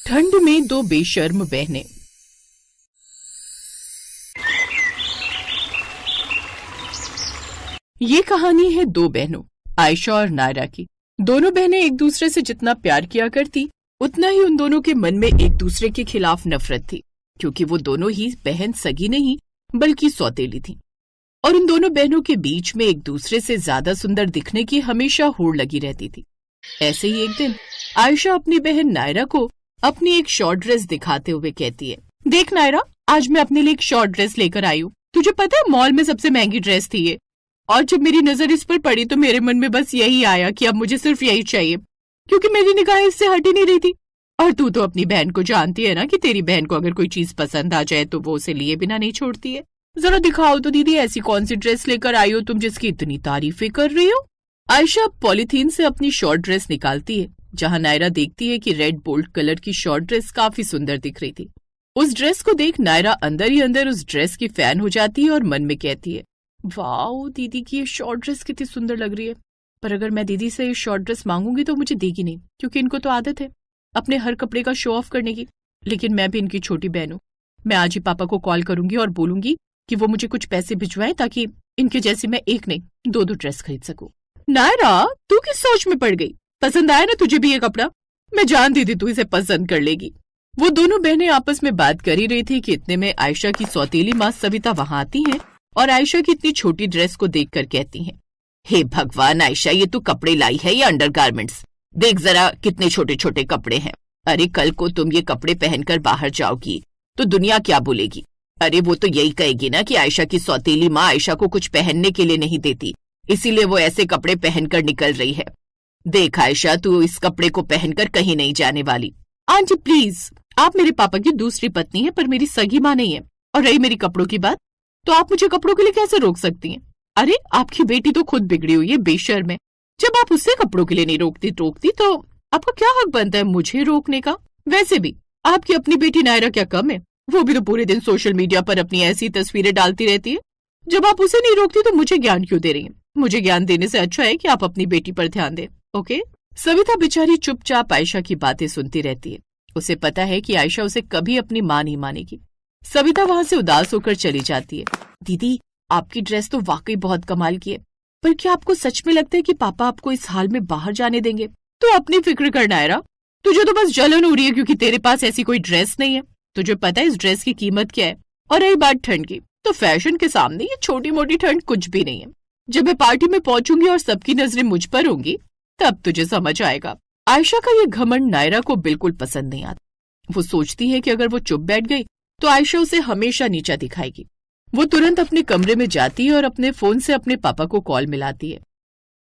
ठंड में दो बेशर्म बहनें। ये कहानी है दो बहनों आयशा और नायरा की। दोनों बहनें एक दूसरे से जितना प्यार किया करती उतना ही उन दोनों के मन में एक दूसरे के खिलाफ नफरत थी, क्योंकि वो दोनों ही बहन सगी नहीं बल्कि सौतेली थी और उन दोनों बहनों के बीच में एक दूसरे से ज्यादा सुंदर दिखने की हमेशा होड़ लगी रहती थी। ऐसे ही एक दिन आयशा अपनी बहन नायरा को अपनी एक शॉर्ट ड्रेस दिखाते हुए कहती है, देख नायरा, आज मैं अपने लिए एक शॉर्ट ड्रेस लेकर आई हूँ। तुझे पता है मॉल में सबसे महंगी ड्रेस थी ये, और जब मेरी नजर इस पर पड़ी तो मेरे मन में बस यही आया कि अब मुझे सिर्फ यही चाहिए, क्योंकि मेरी निगाहें इससे हट ही नहीं रही थी। और तू तो अपनी बहन को जानती है ना कि तेरी बहन को अगर कोई चीज पसंद आ जाए तो वो उसे लिए बिना नहीं छोड़ती है। जरा दिखाओ तो दीदी, ऐसी कौन सी ड्रेस लेकर आई हो तुम जिसकी इतनी तारीफें कर रही हो। आयशा पॉलीथीन से अपनी शॉर्ट ड्रेस निकालती है, जहां नायरा देखती है कि रेड बोल्ट कलर की शॉर्ट ड्रेस काफी सुंदर दिख रही थी। उस ड्रेस को देख नायरा अंदर ही अंदर उस ड्रेस की फैन हो जाती है और मन में कहती है, वाओ दीदी की ये शॉर्ट ड्रेस कितनी सुंदर लग रही है। पर अगर मैं दीदी से ये शॉर्ट ड्रेस मांगूंगी तो मुझे देगी नहीं, क्योंकि इनको तो आदत है अपने हर कपड़े का शो ऑफ करने की। लेकिन मैं भी इनकी छोटी बहन हूँ। मैं आज ही पापा को कॉल करूंगी और बोलूंगी कि वो मुझे कुछ पैसे भिजवाएं ताकि इनके जैसी मैं एक नहीं दो ड्रेस खरीद सकूं। नायरा, तू किस सोच में पड़ गई? पसंद आया ना तुझे भी ये कपड़ा? मैं जानती थी तू इसे पसंद कर लेगी। वो दोनों बहनें आपस में बात कर ही रही थी कि इतने में आयशा की सौतेली माँ सविता वहां आती हैं और आयशा की इतनी छोटी ड्रेस को देखकर कहती हैं, हे भगवान आयशा, ये तू कपड़े लाई है या अंडरगारमेंट्स? देख जरा कितने छोटे छोटे कपड़े हैं। अरे कल को तुम ये कपड़े पहनकर बाहर जाओगी तो दुनिया क्या बोलेगी? अरे वो तो यही कहेगी ना कि आयशा की सौतेली माँ आयशा को कुछ पहनने के लिए नहीं देती, इसीलिए वो ऐसे कपड़े पहनकर निकल रही है। देख आयशा, तू इस कपड़े को पहनकर कहीं नहीं जाने वाली। आंटी प्लीज, आप मेरे पापा की दूसरी पत्नी है पर मेरी सगी माँ नहीं है। और रही मेरी कपड़ों की बात, तो आप मुझे कपड़ों के लिए कैसे रोक सकती हैं? अरे आपकी बेटी तो खुद बिगड़ी हुई है बेशर्म है। जब आप उससे कपड़ों के लिए नहीं रोकती तो आपका क्या हक बनता है मुझे रोकने का? वैसे भी आपकी अपनी बेटी नायरा क्या कम है? वो भी तो पूरे दिन सोशल मीडिया पर अपनी ऐसी तस्वीरें डालती रहती है। जब आप उसे नहीं रोकती तो मुझे ज्ञान क्यों दे रही हैं? मुझे ज्ञान देने से अच्छा है कि आप अपनी बेटी पर ध्यान दें, ओके? सविता बेचारी चुपचाप आयशा की बातें सुनती रहती है। उसे पता है कि आयशा उसे कभी अपनी माँ नहीं मानेगी। सविता वहां से उदास होकर चली जाती है। दीदी, आपकी ड्रेस तो वाकई बहुत कमाल की है, पर क्या आपको सच में लगता है कि पापा आपको इस हाल में बाहर जाने देंगे? तो अपनी फिक्र कर नायरा, तुझे तो बस जलन हो रही है क्योंकि तेरे पास ऐसी कोई ड्रेस नहीं है। तुझे पता है इस ड्रेस की कीमत क्या है? और रही बात ठंड की, तो फैशन के सामने ये छोटी मोटी ठंड कुछ भी नहीं है। जब मैं पार्टी में पहुंचूंगी और सबकी नजरें मुझ पर होंगी तब तुझे समझ आएगा। आयशा का ये घमंड नायरा को बिल्कुल पसंद नहीं आता। वो सोचती है कि अगर वो चुप बैठ गई तो आयशा उसे हमेशा नीचा दिखाएगी। वो तुरंत अपने कमरे में जाती है और अपने फोन से अपने पापा को कॉल मिलाती है।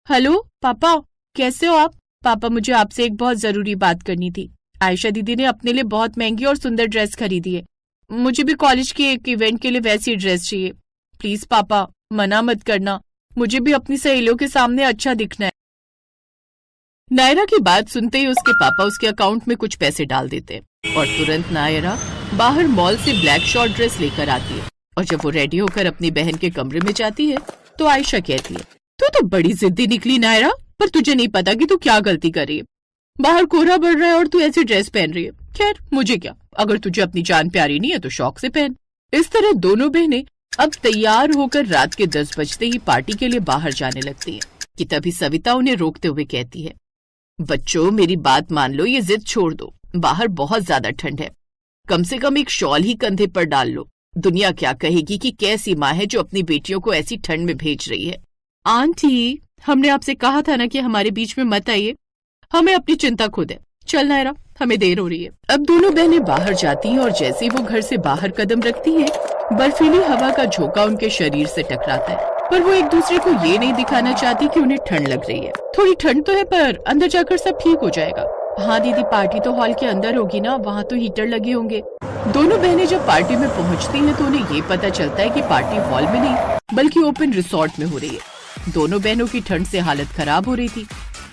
हेलो पापा, कैसे हो आप? पापा, मुझे आपसे एक बहुत जरूरी बात करनी थी। आयशा दीदी ने अपने लिए बहुत महंगी और सुंदर ड्रेस खरीदी है। मुझे भी कॉलेज के एक इवेंट के लिए वैसी ड्रेस चाहिए। प्लीज पापा, मना मत करना, मुझे भी अपनी सहेलियों के सामने अच्छा दिखना है। नायरा की बात सुनते ही उसके पापा उसके अकाउंट में कुछ पैसे डाल देते हैं और तुरंत नायरा बाहर मॉल से ब्लैक शॉर्ट ड्रेस लेकर आती है। और जब वो रेडी होकर अपनी बहन के कमरे में जाती है तो आयशा कहती है, तू तो बड़ी जिद्दी निकली नायरा, पर तुझे नहीं पता कि तू क्या गलती कर रही है। बाहर कोहरा बढ़ रहा है और तू ऐसी ड्रेस पहन रही है। खैर मुझे क्या, अगर तुझे अपनी जान प्यारी नहीं है तो शौक से पहन। इस तरह दोनों बहनें अब तैयार होकर रात के 10 बजते ही पार्टी के लिए बाहर जाने लगती है कि तभी सविता उन्हें रोकते हुए कहती है, बच्चों मेरी बात मान लो, ये जिद छोड़ दो। बाहर बहुत ज्यादा ठंड है, कम से कम एक शॉल ही कंधे पर डाल लो। दुनिया क्या कहेगी कि कैसी माँ है जो अपनी बेटियों को ऐसी ठंड में भेज रही है। आंटी, हमने आपसे कहा था ना कि हमारे बीच में मत आइए, हमें अपनी चिंता खुद है। चल नायरा, हमें देर हो रही है। अब दोनों बहनें बाहर जाती हैं और जैसे ही वो घर से बाहर कदम रखती हैं, बर्फीली हवा का झोंका उनके शरीर से टकराता है। पर वो एक दूसरे को ये नहीं दिखाना चाहती कि उन्हें ठंड लग रही है। थोड़ी ठंड तो है पर अंदर जाकर सब ठीक हो जाएगा। हाँ दीदी, पार्टी तो हॉल के अंदर होगी ना, वहाँ तो हीटर लगे होंगे। दोनों बहनें जब पार्टी में पहुँचती हैं तो उन्हें ये पता चलता है कि पार्टी हॉल में नहीं बल्कि ओपन रिसोर्ट में हो रही है। दोनों बहनों की ठंड से हालत खराब हो रही थी,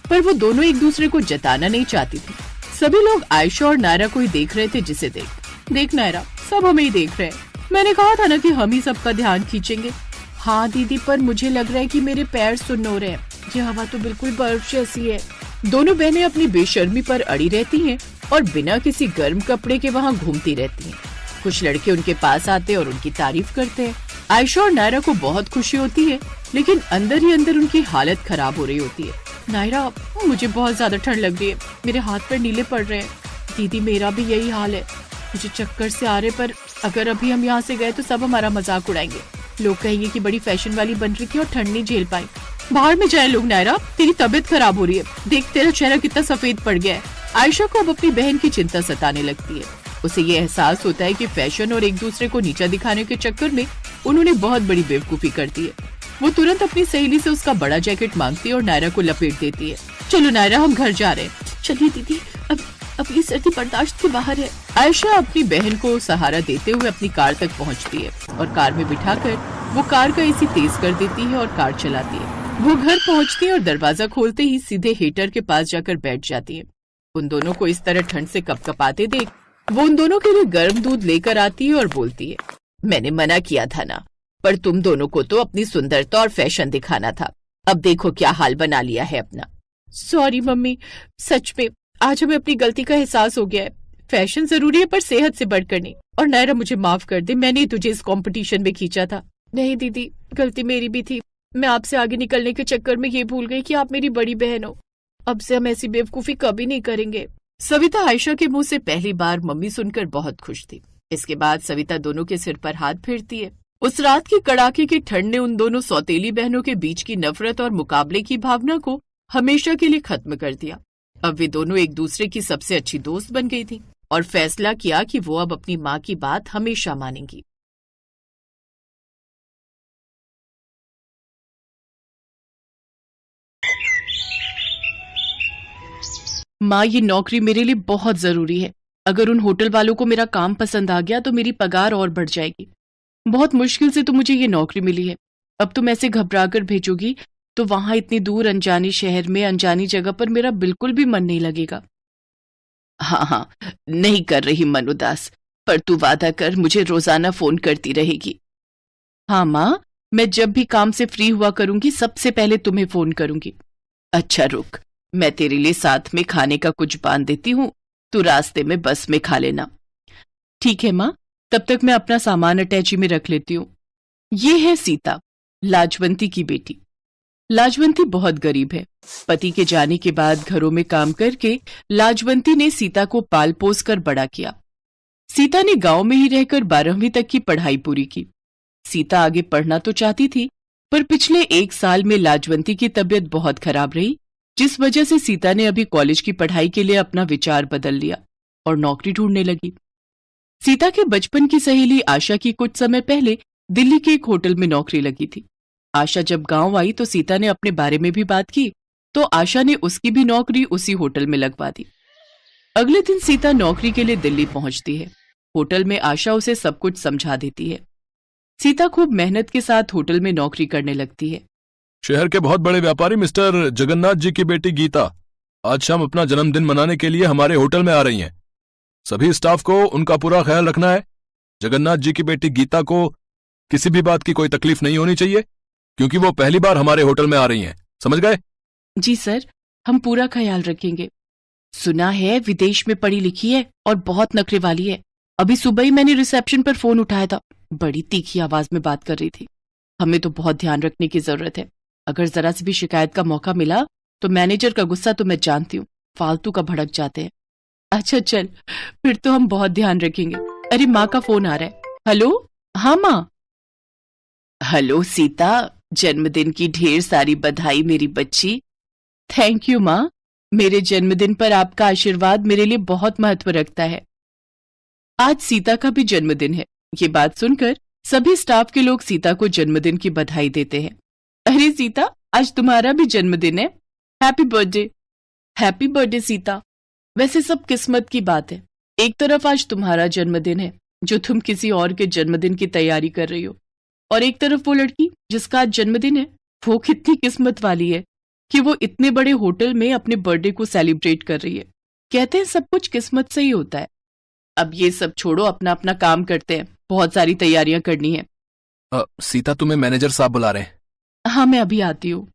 पर वो दोनों एक दूसरे को जताना नहीं चाहती थी। सभी लोग आयशा और नायरा को ही देख रहे थे, जिसे देख नायरा, सब हमें ही देख रहे हैं। मैंने कहा था ना कि हम ही सबका ध्यान खींचेंगे। हाँ दीदी, पर मुझे लग रहा है कि मेरे पैर सुन्न हो रहे हैं। ये हवा तो बिल्कुल बर्फ जैसी है। दोनों बहनें अपनी बेशर्मी पर अड़ी रहती हैं और बिना किसी गर्म कपड़े के वहाँ घूमती रहती हैं। कुछ लड़के उनके पास आते हैं और उनकी तारीफ करते हैं। आयशा और नायरा को बहुत खुशी होती है, लेकिन अंदर ही अंदर उनकी हालत खराब हो रही होती है। नायरा, मुझे बहुत ज्यादा ठंड लग रही है, मेरे हाथ पैर नीले पड़ रहे हैं। दीदी, मेरा भी यही हाल है, मुझे चक्कर से आ रहे, पर अगर अभी हम यहाँ से गए तो सब हमारा मजाक उड़ाएंगे। लोग कहेंगे कि बड़ी फैशन वाली बन रही थी और ठंड नहीं झेल पाई। बाहर में जाए लोग। नायरा, तेरी तबीयत खराब हो रही है, देख तेरा चेहरा कितना सफेद पड़ गया है। आयशा को अब अपनी बहन की चिंता सताने लगती है। उसे ये एहसास होता है कि फैशन और एक दूसरे को नीचा दिखाने के चक्कर में उन्होंने बहुत बड़ी बेवकूफी कर दी है। वो तुरंत अपनी सहेली से उसका बड़ा जैकेट मांगती है और नायरा को लपेट देती है। चलो नायरा, हम घर जा रहे हैं। चलिए दीदी, अब ये सर्दी बर्दाश्त के बाहर है। आयशा अपनी बहन को सहारा देते हुए अपनी कार तक पहुंचती है और कार में बिठाकर वो कार का एसी तेज कर देती है और कार चलाती है। वो घर पहुंचती है और दरवाजा खोलते ही सीधे हीटर के पास जाकर बैठ जाती है। उन दोनों को इस तरह ठंड से कपकपाते देख वो उन दोनों के लिए गर्म दूध लेकर आती है और बोलती है, मैंने मना किया था ना, पर तुम दोनों को तो अपनी सुंदरता और फैशन दिखाना था। अब देखो क्या हाल बना लिया है अपना। सॉरी मम्मी, सच में आज हमें अपनी गलती का एहसास हो गया है। फैशन जरूरी है पर सेहत से बढ़कर नहीं। और नायरा, मुझे माफ कर दे, मैंने तुझे इस कंपटीशन में खींचा था। नहीं दीदी, गलती मेरी भी थी। मैं आपसे आगे निकलने के चक्कर में ये भूल गई कि आप मेरी बड़ी बहन हो। अब से हम ऐसी बेवकूफी कभी नहीं करेंगे। सविता आयशा के मुंह से पहली बार मम्मी सुनकर बहुत खुश थी। इसके बाद सविता दोनों के सिर पर हाथ फेरती है। उस रात की कड़ाके की ठंड ने उन दोनों सौतेली बहनों के बीच की नफरत और मुकाबले की भावना को हमेशा के लिए खत्म कर दिया। अब वे दोनों एक दूसरे की सबसे अच्छी दोस्त बन गई थी और फैसला किया कि वो अब अपनी माँ की बात हमेशा मानेंगी। माँ, ये नौकरी मेरे लिए बहुत जरूरी है। अगर उन होटल वालों को मेरा काम पसंद आ गया तो मेरी पगार और बढ़ जाएगी। बहुत मुश्किल से तो मुझे ये नौकरी मिली है। अब तुम ऐसे घबरा कर भेजोगी तो वहां इतनी दूर अनजाने शहर में अनजानी जगह पर मेरा बिल्कुल भी मन नहीं लगेगा। हाँ, नहीं कर रही मन उदास, पर तू वादा कर मुझे रोजाना फोन करती रहेगी। हाँ माँ, मैं जब भी काम से फ्री हुआ करूंगी सबसे पहले तुम्हें फोन करूंगी। अच्छा रुक, मैं तेरे लिए साथ में खाने का कुछ बांध देती हूँ, तू रास्ते में बस में खा लेना। ठीक है माँ, तब तक मैं अपना सामान अटैची में रख लेती हूँ। ये है सीता, लाजवंती की बेटी। लाजवंती बहुत गरीब है। पति के जाने के बाद घरों में काम करके लाजवंती ने सीता को पाल पोस कर बड़ा किया। सीता ने गांव में ही रहकर 12वीं तक की पढ़ाई पूरी की। सीता आगे पढ़ना तो चाहती थी, पर पिछले 1 साल में लाजवंती की तबीयत बहुत खराब रही, जिस वजह से सीता ने अभी कॉलेज की पढ़ाई के लिए अपना विचार बदल लिया और नौकरी ढूंढने लगी। सीता के बचपन की सहेली आशा की कुछ समय पहले दिल्ली के एक होटल में नौकरी लगी थी। आशा जब गांव आई तो सीता ने अपने बारे में भी बात की, तो आशा ने उसकी भी नौकरी उसी होटल में लगवा दी। अगले दिन सीता नौकरी के लिए दिल्ली पहुंचती है। होटल में आशा उसे सब कुछ समझा देती है। सीता खूब मेहनत के साथ होटल में नौकरी करने लगती है। शहर के बहुत बड़े व्यापारी मिस्टर जगन्नाथ जी की बेटी गीता आज शाम अपना जन्मदिन मनाने के लिए हमारे होटल में आ रही हैं। सभी स्टाफ को उनका पूरा ख्याल रखना है। जगन्नाथ जी की बेटी गीता को किसी भी बात की कोई तकलीफ नहीं होनी चाहिए, क्योंकि वो पहली बार हमारे होटल में आ रही हैं। समझ गए? जी सर, हम पूरा ख्याल रखेंगे। सुना है विदेश में पढ़ी लिखी है और बहुत नखरे वाली है। अभी सुबह ही मैंने रिसेप्शन पर फोन उठाया था, बड़ी तीखी आवाज में बात कर रही थी। हमें तो बहुत ध्यान रखने की जरूरत है। अगर जरा सी भी शिकायत का मौका मिला तो मैनेजर का गुस्सा तो मैं जानती हूँ, फालतू का भड़क जाते हैं। अच्छा चल, फिर तो हम बहुत ध्यान रखेंगे। अरे माँ का फोन आ रहा है। हेलो? हाँ माँ। हेलो सीता, जन्मदिन की ढेर सारी बधाई मेरी बच्ची। थैंक यू माँ, मेरे जन्मदिन पर आपका आशीर्वाद मेरे लिए बहुत महत्व रखता है। आज सीता का भी जन्मदिन है। ये बात सुनकर सभी स्टाफ के लोग सीता को जन्मदिन की बधाई देते हैं। अरे सीता, आज तुम्हारा भी जन्मदिन है, happy birthday. Happy birthday Sita. वैसे सब किस्मत की बात है, एक तरफ आज तुम्हारा जन्मदिन है जो तुम किसी और के जन्मदिन की तैयारी कर रही हो, और एक तरफ वो लड़की जिसका आज जन्मदिन है, वो कितनी किस्मत वाली है कि वो इतने बड़े होटल में अपने बर्थडे को सेलिब्रेट कर रही है। कहते हैं सब कुछ किस्मत से ही होता है। अब ये सब छोड़ो, अपना अपना काम करते हैं, बहुत सारी तैयारियां करनी है। सीता, तुम्हें मैनेजर साहब बुला रहे हैं। हाँ, मैं अभी आती हूँ।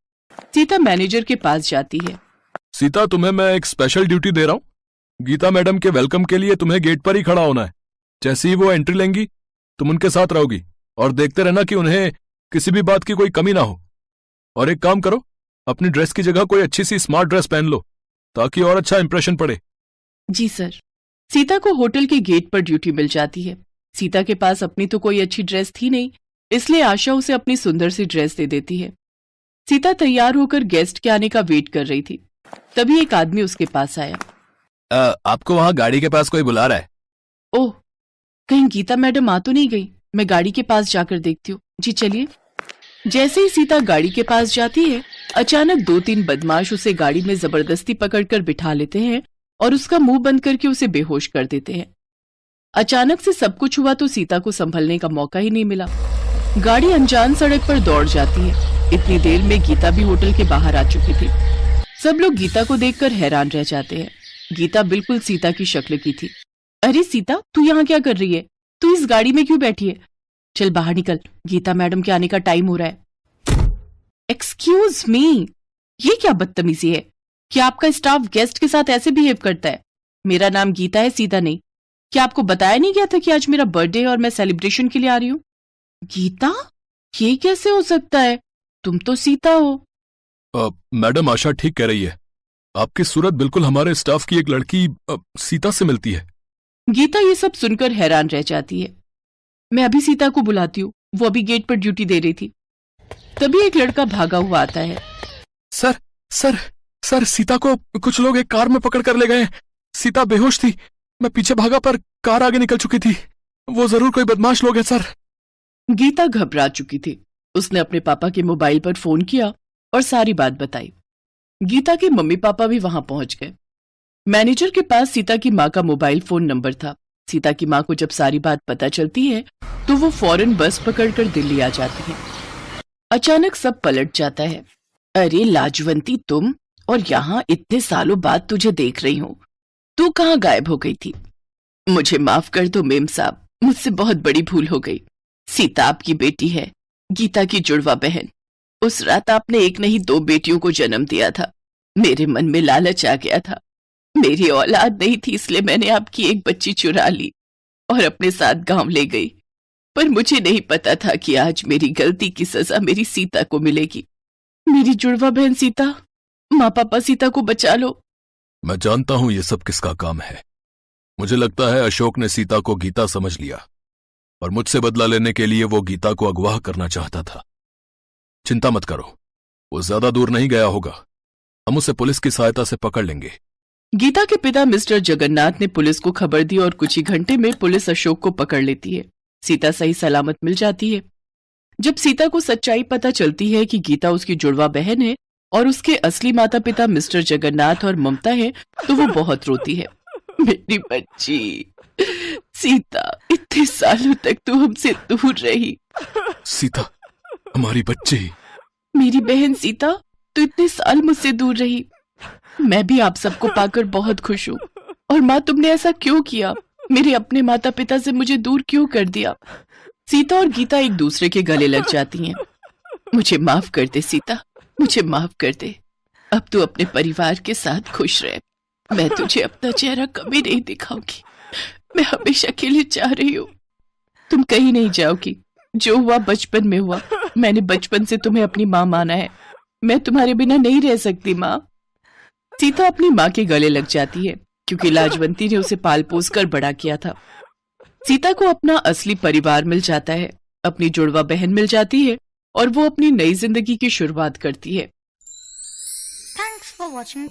सीता मैनेजर के पास जाती है। सीता, तुम्हें मैं एक स्पेशल ड्यूटी दे रहा हूँ। गीता मैडम के वेलकम के लिए तुम्हें गेट पर ही खड़ा होना है। जैसे ही वो एंट्री लेंगी तुम उनके साथ रहोगी और देखते रहना कि उन्हें किसी भी बात की कोई कमी ना हो। और एक काम करो, अपनी ड्रेस की जगह कोई अच्छी सी स्मार्ट ड्रेस पहन लो ताकि और अच्छा इंप्रेशन पड़े। जी सर। सीता को होटल के गेट पर ड्यूटी मिल जाती है। सीता के पास अपनी तो कोई अच्छी ड्रेस थी नहीं, इसलिए आशा उसे अपनी सुंदर सी ड्रेस दे देती है। सीता तैयार होकर गेस्ट के आने का वेट कर रही थी। तभी एक आदमी उसके पास आया। आपको वहां गाड़ी के पास कोई बुला रहा है। ओह, कहीं गीता मैडम आ तो नहीं गई? मैं गाड़ी के पास जाकर देखती हूँ। जी चलिए। जैसे ही सीता गाड़ी के पास जाती है, अचानक 2-3 बदमाश उसे गाड़ी में जबरदस्ती पकड़कर बिठा लेते हैं और उसका मुंह बंद करके उसे बेहोश कर देते हैं। अचानक से सब कुछ हुआ तो सीता को संभलने का मौका ही नहीं मिला। गाड़ी अनजान सड़क पर दौड़ जाती है। इतनी देर में गीता भी होटल के बाहर आ चुकी थी। सब लोग गीता को देखकर हैरान रह जाते हैं। गीता बिल्कुल सीता की शक्ल की थी। अरे सीता, तू यहाँ क्या कर रही है? तू इस गाड़ी में क्यों बैठी है? चल बाहर निकल, गीता मैडम के आने का टाइम हो रहा है। एक्सक्यूज मी, ये क्या बदतमीजी है? क्या आपका स्टाफ गेस्ट के साथ ऐसे बिहेव करता है? मेरा नाम गीता है, सीता नहीं। क्या आपको बताया नहीं गया था कि आज मेरा बर्थडे है और मैं सेलिब्रेशन के लिए आ रही हूँ? गीता, ये कैसे हो सकता है? तुम तो सीता हो। मैडम आशा ठीक कह रही है। आपकी सूरत बिल्कुल हमारे स्टाफ की एक लड़की सीता से मिलती है। गीता ये सब सुनकर हैरान रह जाती है। मैं अभी सीता को बुलाती हूँ, वो अभी गेट पर ड्यूटी दे रही थी। तभी एक लड़का भागा हुआ आता है। सर सर सर, सीता को कुछ लोग एक कार में पकड़ कर ले गए। सीता बेहोश थी, मैं पीछे भागा पर कार आगे निकल चुकी थी। वो जरूर कोई बदमाश लोग हैं सर। गीता घबरा चुकी थी। उसने अपने पापा के मोबाइल पर फोन किया और सारी बात बताई। गीता के मम्मी पापा भी वहां पहुंच गए। मैनेजर के पास सीता की माँ का मोबाइल फोन नंबर था। सीता की माँ को जब सारी बात पता चलती है तो वो फौरन बस पकड़कर दिल्ली आ जाती है। अचानक सब पलट जाता है। अरे लाजवंती, तुम? और यहाँ इतने सालों बाद तुझे देख रही हूँ। तू कहाँ गायब हो गई थी? मुझे माफ कर दो मेम साहब, मुझसे बहुत बड़ी भूल हो गई। सीता आपकी बेटी है, गीता की जुड़वा बहन। उस रात आपने एक नहीं 2 बेटियों को जन्म दिया था। मेरे मन में लालच आ गया था। मेरी औलाद नहीं थी, इसलिए मैंने आपकी एक बच्ची चुरा ली और अपने साथ गांव ले गई। पर मुझे नहीं पता था कि आज मेरी गलती की सजा मेरी सीता को मिलेगी। मेरी जुड़वा बहन सीता, माँ पापा सीता को बचा लो। मैं जानता हूं ये सब किसका काम है। मुझे लगता है अशोक ने सीता को गीता समझ लिया और मुझसे बदला लेने के लिए वो गीता को अगवा करना चाहता था। चिंता मत करो, वो ज्यादा दूर नहीं गया होगा। हम उसे पुलिस की सहायता से पकड़ लेंगे। गीता के पिता मिस्टर जगन्नाथ ने पुलिस को खबर दी और कुछ ही घंटे में पुलिस अशोक को पकड़ लेती है। सीता सही सलामत मिल जाती है। जब सीता को सच्चाई पता चलती है कि गीता उसकी जुड़वा बहन है और उसके असली माता पिता मिस्टर जगन्नाथ और ममता है, तो वो बहुत रोती है। मेरी बच्ची सीता, इतने सालों तक तू हमसे दूर रही। सीता, हमारी बच्ची। मेरी बहन सीता, तू इतने साल मुझसे दूर रही। मैं भी आप सबको पाकर बहुत खुश हूँ। और माँ, तुमने ऐसा क्यों किया? मेरे अपने माता पिता से मुझे दूर क्यों कर दिया? सीता और गीता एक दूसरे के गले लग जाती हैं। मुझे माफ कर दे सीता, मुझे माफ कर दे। अब तू अपने परिवार के साथ खुश रह। मैं तुझे अपना चेहरा कभी नहीं दिखाऊंगी। मैं हमेशा के लिए चाह रही हूँ। तुम कहीं नहीं जाओगी। जो हुआ बचपन में हुआ। मैंने बचपन से तुम्हें अपनी माँ माना है। मैं तुम्हारे बिना नहीं रह सकती माँ। सीता अपनी माँ के गले लग जाती है क्योंकि लाजवंती ने उसे पाल पोस कर बड़ा किया था। सीता को अपना असली परिवार मिल जाता है, अपनी जुड़वा बहन मिल जाती है और वो अपनी नई जिंदगी की शुरुआत करती है। Thanks for watching.